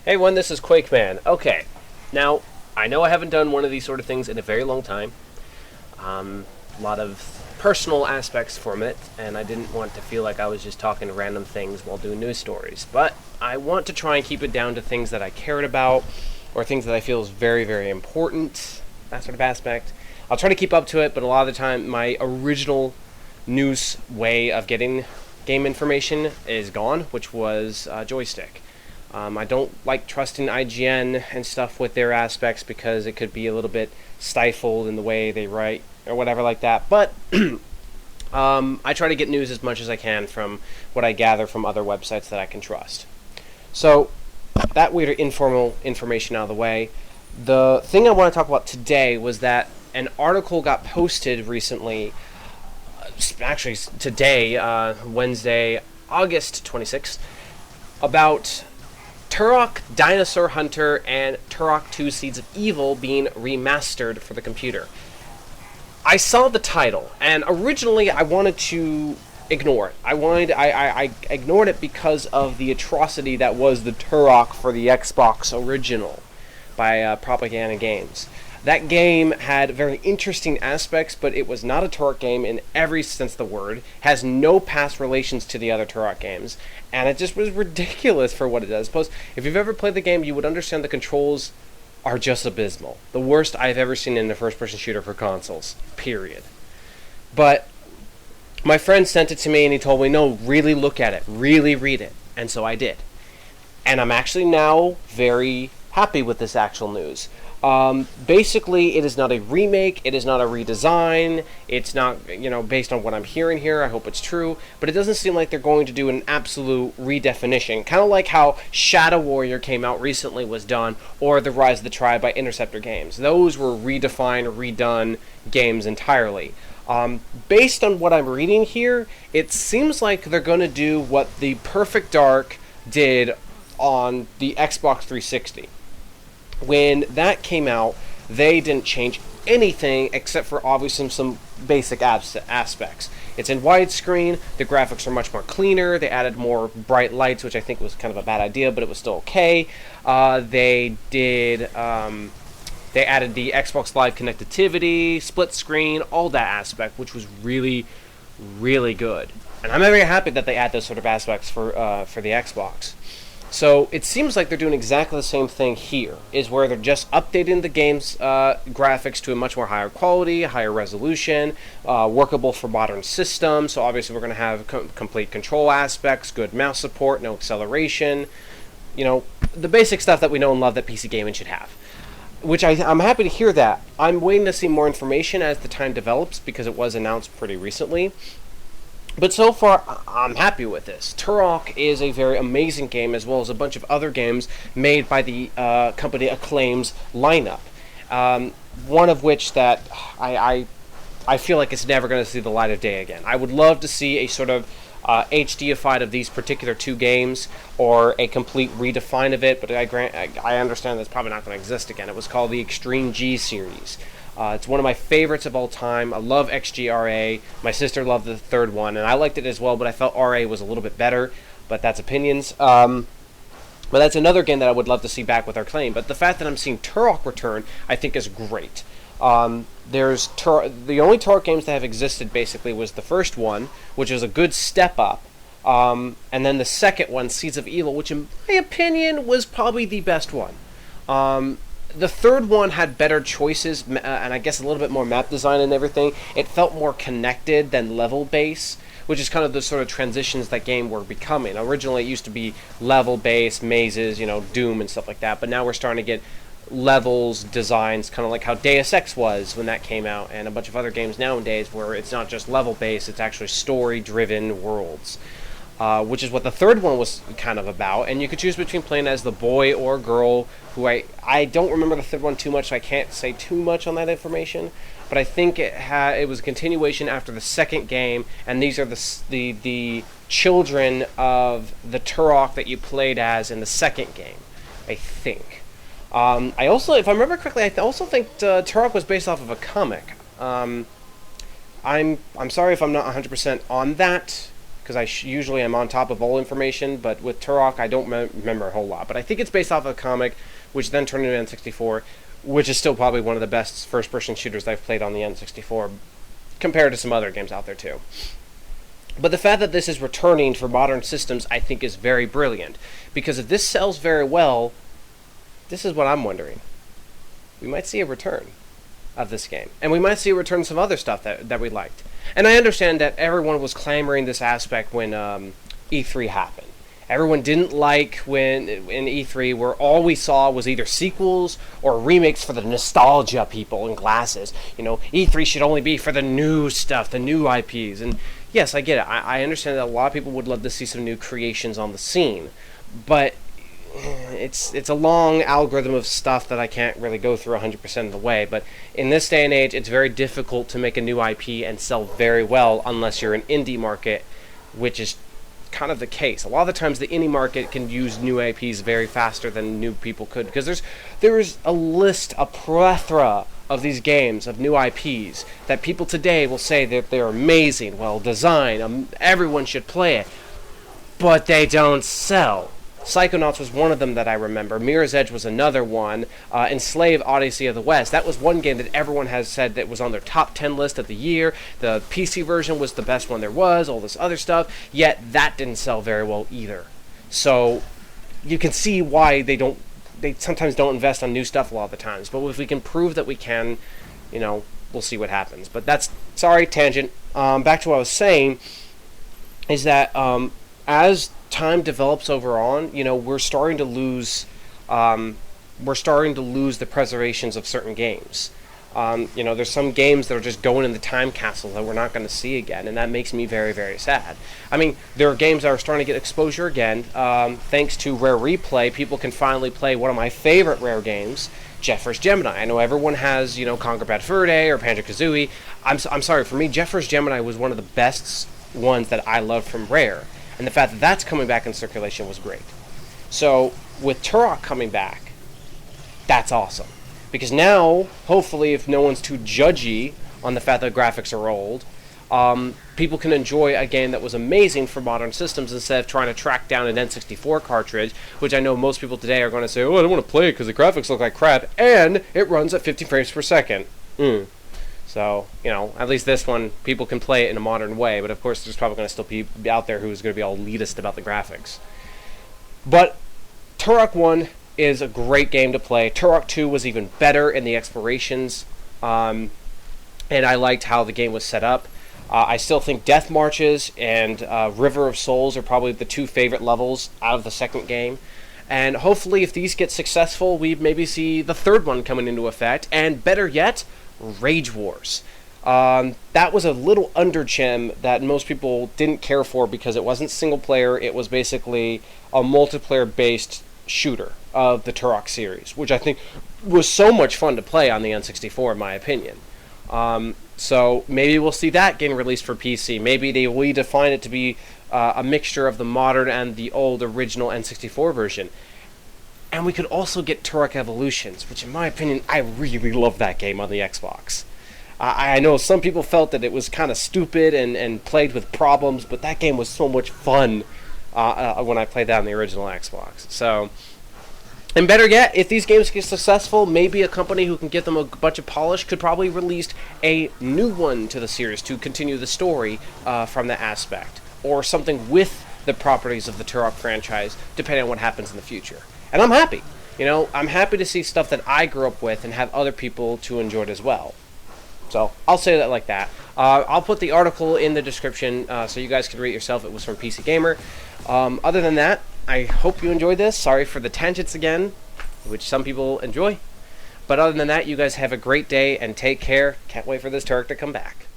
Hey everyone, this is QuakeMan. Okay, now I know I haven't done one of these sort of things in a very long time. A lot of personal aspects from it, and I didn't want to feel like I was just talking random things while doing news stories. But I want to try and keep it down to things that I cared about, or things that I feel is very, very important, that sort of aspect. I'll try to keep up to it, but a lot of the time my original news way of getting game information is gone, which was Joystick. I don't like trusting IGN and stuff with their aspects because it could be a little bit stifled in the way they write or whatever like that. But I try to get news as much as I can from what I gather from other websites that I can trust. So that weird informal information out of the way, the thing I want to talk about today was that an article got posted recently, actually today, Wednesday, August 26th, about Turok, Dinosaur Hunter, and Turok 2 Seeds of Evil being remastered for the computer. I saw the title, and originally I wanted to ignore it. I ignored it because of the atrocity that was the Turok for the Xbox original by Propaganda Games. That game had very interesting aspects, but it was not a Turok game in every sense of the word, has no past relations to the other Turok games, and it just was ridiculous for what it does. Plus, if you've ever played the game, you would understand the controls are just abysmal. The worst I've ever seen in a first-person shooter for consoles, period. But my friend sent it to me and he told me, no, really look at it, really read it, and so I did. And I'm actually now very happy with this actual news. Basically, it is not a remake, it is not a redesign, it's not, based on what I'm hearing here, I hope it's true, but it doesn't seem like they're going to do an absolute redefinition, kind of like how Shadow Warrior came out recently was done, or The Rise of the Tribe by Interceptor Games. Those were redefined, redone games entirely. Based on what I'm reading here, it seems like they're going to do what the Perfect Dark did on the Xbox 360. When that came out, they didn't change anything except for obviously some basic aspects. It's in widescreen, the graphics are much more cleaner, they added more bright lights, which I think was kind of a bad idea, but it was still okay. They added the Xbox Live connectivity, split screen, all that aspect, which was really, really good. And I'm very happy that they add those sort of aspects for the Xbox. So it seems like they're doing exactly the same thing here, is where they're just updating the game's graphics to a much more higher quality, higher resolution, workable for modern systems. So obviously we're going to have complete control aspects, good mouse support, no acceleration, the basic stuff that we know and love that PC gaming should have. Which I'm happy to hear that. I'm waiting to see more information as the time develops because it was announced pretty recently. But so far, I'm happy with this. Turok is a very amazing game, as well as a bunch of other games made by the company Acclaim's lineup. One of which that I feel like it's never going to see the light of day again. I would love to see a sort of HDified of these particular two games, or a complete redefine of it, but I understand that's probably not going to exist again. It was called the Extreme G series. It's one of my favorites of all time. I love XGRA. My sister loved the third one, and I liked it as well, but I felt RA was a little bit better, but that's opinions. But that's another game that I would love to see back with Acclaim. But the fact that I'm seeing Turok return, I think is great. The only Turok games that have existed, basically, was the first one, which was a good step up. And then the second one, Seeds of Evil, which in my opinion was probably the best one. The third one had better choices, and I guess a little bit more map design and everything. It felt more connected than level-based, which is kind of the sort of transitions that game were becoming. Originally, it used to be level-based, mazes, Doom and stuff like that, but now we're starting to get levels, designs, kind of like how Deus Ex was when that came out, and a bunch of other games nowadays where it's not just level-based, it's actually story-driven worlds. Which is what the third one was kind of about, and you could choose between playing as the boy or girl, who I don't remember the third one too much, so I can't say too much on that information, but I think it was a continuation after the second game, and these are the children of the Turok that you played as in the second game, I think. I also, if I remember correctly, I also think Turok was based off of a comic. I'm sorry if I'm not 100% on that. because I usually am on top of all information, but with Turok, I don't remember a whole lot. But I think it's based off of a comic, which then turned into N64, which is still probably one of the best first-person shooters I've played on the N64, compared to some other games out there, too. But the fact that this is returning for modern systems, I think, is very brilliant. Because if this sells very well, this is what I'm wondering. We might see a return of this game. And we might see a return of some other stuff that we liked. And I understand that everyone was clamoring this aspect when E3 happened. Everyone didn't like when in E3 where all we saw was either sequels or remakes for the nostalgia people in glasses. You know, E3 should only be for the new stuff, the new IPs. And yes, I get it. I understand that a lot of people would love to see some new creations on the scene. But it's a long algorithm of stuff that I can't really go through 100% of the way. But in this day and age, it's very difficult to make a new IP and sell very well unless you're an indie market, which is kind of the case. A lot of the times the indie market can use new IPs very faster than new people could, because there's a list, a plethora of these games, of new IPs, that people today will say that they're amazing, well designed, everyone should play it, but they don't sell. Psychonauts was one of them that I remember. Mirror's Edge was another one. Enslaved Odyssey of the West. That was one game that everyone has said that was on their top 10 list of the year. The PC version was the best one there was, all this other stuff. Yet that didn't sell very well either. So you can see why they sometimes don't invest on new stuff a lot of the times. But if we can prove that we can, we'll see what happens. But sorry, tangent. Back to what I was saying, is that as time develops over on, we're starting to lose the preservations of certain games. There's some games that are just going in the time capsule that we're not going to see again, and that makes me very, very sad. I mean, there are games that are starting to get exposure again. Thanks to Rare Replay, people can finally play one of my favorite Rare games, Jet vs. Gemini. I know everyone has, Conquer Bad Fur Day or Banjo-Kazooie. I'm sorry, for me, Jet vs. Gemini was one of the best ones that I loved from Rare. And the fact that that's coming back in circulation was great. So, with Turok coming back, that's awesome. Because now, hopefully, if no one's too judgy on the fact that graphics are old, people can enjoy a game that was amazing for modern systems instead of trying to track down an N64 cartridge, which I know most people today are going to say, oh, I don't want to play it because the graphics look like crap, and it runs at 50 frames per second. So, at least this one, people can play it in a modern way, but of course there's probably going to still be out there who's going to be all elitist about the graphics. But Turok 1 is a great game to play. Turok 2 was even better in the explorations, and I liked how the game was set up. I still think Death Marches and River of Souls are probably the two favorite levels out of the second game. And hopefully if these get successful, we maybe see the third one coming into effect, and better yet, Rage Wars. That was a little under-gem that most people didn't care for because it wasn't single-player. It was basically a multiplayer-based shooter of the Turok series, which I think was so much fun to play on the N64, in my opinion. So maybe we'll see that getting released for PC. Maybe they will redefine it to be a mixture of the modern and the old original N64 version. And we could also get Turok Evolutions, which in my opinion, I really love that game on the Xbox. I know some people felt that it was kind of stupid and played with problems, but that game was so much fun when I played that on the original Xbox. So, and better yet, if these games get successful, maybe a company who can give them a bunch of polish could probably release a new one to the series to continue the story from that aspect. Or something with the properties of the Turok franchise, depending on what happens in the future. And I'm happy. I'm happy to see stuff that I grew up with and have other people to enjoy it as well. So, I'll say that like that. I'll put the article in the description so you guys can read it yourself. It was from PC Gamer. Other than that, I hope you enjoyed this. Sorry for the tangents again, which some people enjoy. But other than that, you guys have a great day and take care. Can't wait for this Turok to come back.